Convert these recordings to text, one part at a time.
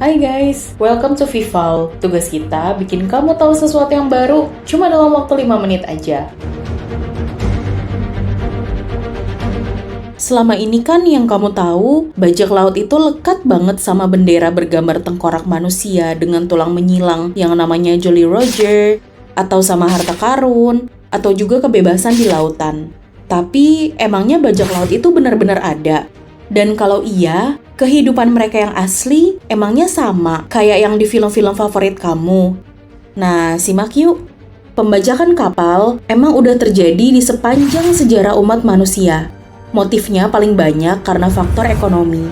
Hai guys, welcome to Vival. Tugas kita bikin kamu tahu sesuatu yang baru cuma dalam waktu 5 menit aja. Selama ini kan yang kamu tahu, bajak laut itu lekat banget sama bendera bergambar tengkorak manusia dengan tulang menyilang yang namanya Jolly Roger, atau sama harta karun, atau juga kebebasan di lautan. Tapi emangnya bajak laut itu benar-benar ada? Dan kalau iya, kehidupan mereka yang asli emangnya sama kayak yang di film-film favorit kamu? Nah, simak yuk. Pembajakan kapal emang udah terjadi di sepanjang sejarah umat manusia. Motifnya paling banyak karena faktor ekonomi.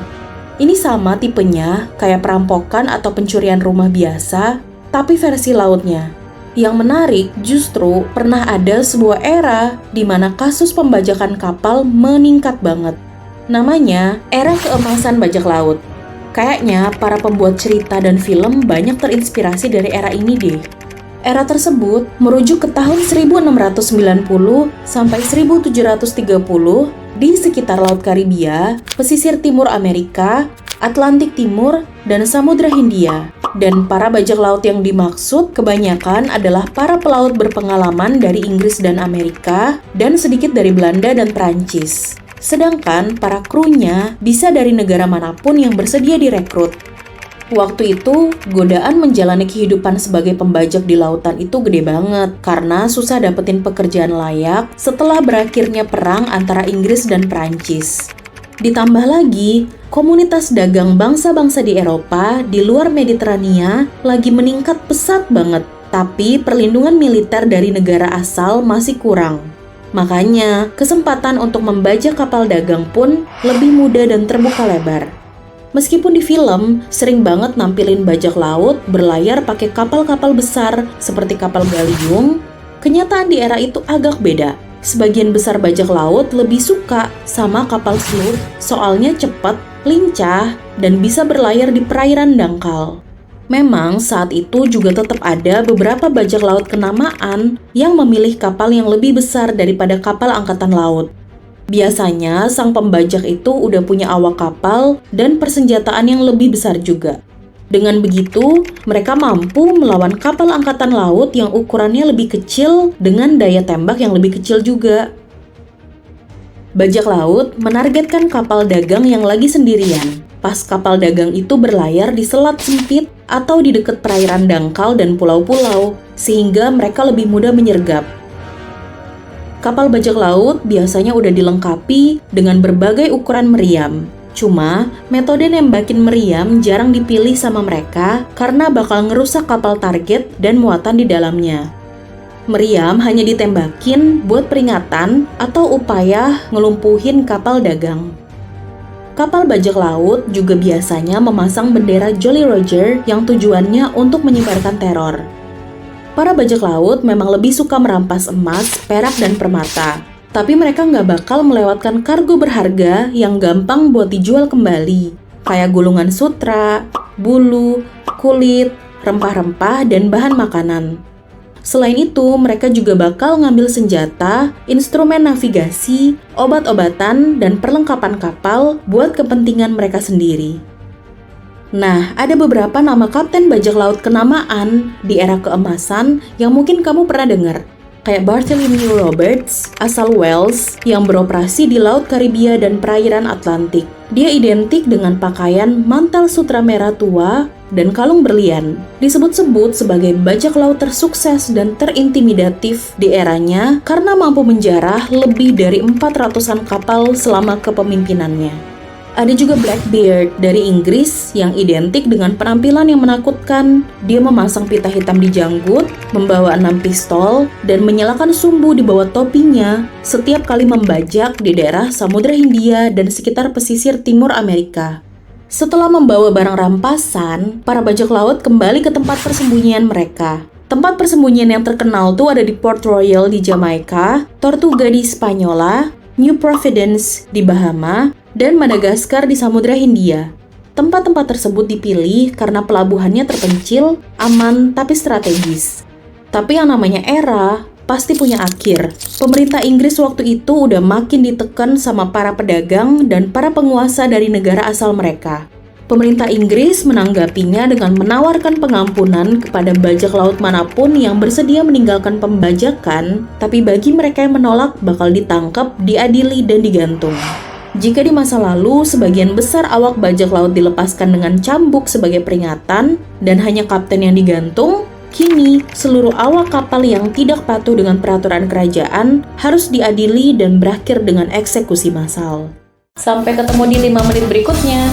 Ini sama tipenya kayak perampokan atau pencurian rumah biasa, tapi versi lautnya. Yang menarik justru pernah ada sebuah era di mana kasus pembajakan kapal meningkat banget. Namanya era keemasan bajak laut. Kayaknya para pembuat cerita dan film banyak terinspirasi dari era ini deh. Era tersebut merujuk ke tahun 1690 sampai 1730 di sekitar Laut Karibia, pesisir timur Amerika, Atlantik Timur, dan Samudra Hindia. Dan para bajak laut yang dimaksud kebanyakan adalah para pelaut berpengalaman dari Inggris dan Amerika, dan sedikit dari Belanda dan Prancis. Sedangkan para krunya bisa dari negara manapun yang bersedia direkrut. Waktu itu, godaan menjalani kehidupan sebagai pembajak di lautan itu gede banget karena susah dapetin pekerjaan layak setelah berakhirnya perang antara Inggris dan Prancis. Ditambah lagi, komunitas dagang bangsa-bangsa di Eropa di luar Mediterania lagi meningkat pesat banget, tapi perlindungan militer dari negara asal masih kurang. Makanya, kesempatan untuk membajak kapal dagang pun lebih mudah dan terbuka lebar. Meskipun di film, sering banget nampilin bajak laut berlayar pakai kapal-kapal besar seperti kapal galiung, kenyataan di era itu agak beda. Sebagian besar bajak laut lebih suka sama kapal sloop, soalnya cepat, lincah, dan bisa berlayar di perairan dangkal. Memang saat itu juga tetap ada beberapa bajak laut kenamaan yang memilih kapal yang lebih besar daripada kapal angkatan laut. Biasanya sang pembajak itu udah punya awak kapal dan persenjataan yang lebih besar juga. Dengan begitu, mereka mampu melawan kapal angkatan laut yang ukurannya lebih kecil dengan daya tembak yang lebih kecil juga. Bajak laut menargetkan kapal dagang yang lagi sendirian. Pas kapal dagang itu berlayar di selat sempit atau di dekat perairan dangkal dan pulau-pulau, sehingga mereka lebih mudah menyergap. Kapal bajak laut biasanya udah dilengkapi dengan berbagai ukuran meriam. Cuma, metode nembakin meriam jarang dipilih sama mereka karena bakal ngerusak kapal target dan muatan di dalamnya. Meriam hanya ditembakin buat peringatan atau upaya ngelumpuhin kapal dagang. Kapal bajak laut juga biasanya memasang bendera Jolly Roger yang tujuannya untuk menyebarkan teror. Para bajak laut memang lebih suka merampas emas, perak, dan permata. Tapi mereka nggak bakal melewatkan kargo berharga yang gampang buat dijual kembali. Kayak gulungan sutra, bulu, kulit, rempah-rempah, dan bahan makanan. Selain itu, mereka juga bakal ngambil senjata, instrumen navigasi, obat-obatan, dan perlengkapan kapal buat kepentingan mereka sendiri. Nah, ada beberapa nama kapten bajak laut kenamaan di era keemasan yang mungkin kamu pernah dengar. Kayak Bartholomew Roberts, asal Wales, yang beroperasi di Laut Karibia dan perairan Atlantik. Dia identik dengan pakaian mantel sutra merah tua dan kalung berlian. Disebut-sebut sebagai bajak laut tersukses dan terintimidatif di eranya karena mampu menjarah lebih dari 400-an kapal selama kepemimpinannya. Ada juga Blackbeard dari Inggris yang identik dengan penampilan yang menakutkan. Dia memasang pita hitam di janggut, membawa 6 pistol, dan menyalakan sumbu di bawah topinya setiap kali membajak di daerah Samudra Hindia dan sekitar pesisir timur Amerika. Setelah membawa barang rampasan, para bajak laut kembali ke tempat persembunyian mereka. Tempat persembunyian yang terkenal tuh ada di Port Royal di Jamaika, Tortuga di Spanyola, New Providence di Bahama, dan Madagaskar di Samudra Hindia. Tempat-tempat tersebut dipilih karena pelabuhannya terpencil, aman, tapi strategis. Tapi yang namanya era pasti punya akhir. Pemerintah Inggris waktu itu udah makin ditekan sama para pedagang dan para penguasa dari negara asal mereka. Pemerintah Inggris menanggapinya dengan menawarkan pengampunan kepada bajak laut manapun yang bersedia meninggalkan pembajakan, tapi bagi mereka yang menolak bakal ditangkap, diadili, dan digantung. Jika di masa lalu, sebagian besar awak bajak laut dilepaskan dengan cambuk sebagai peringatan, dan hanya kapten yang digantung, kini seluruh awak kapal yang tidak patuh dengan peraturan kerajaan harus diadili dan berakhir dengan eksekusi massal. Sampai ketemu di 5 menit berikutnya.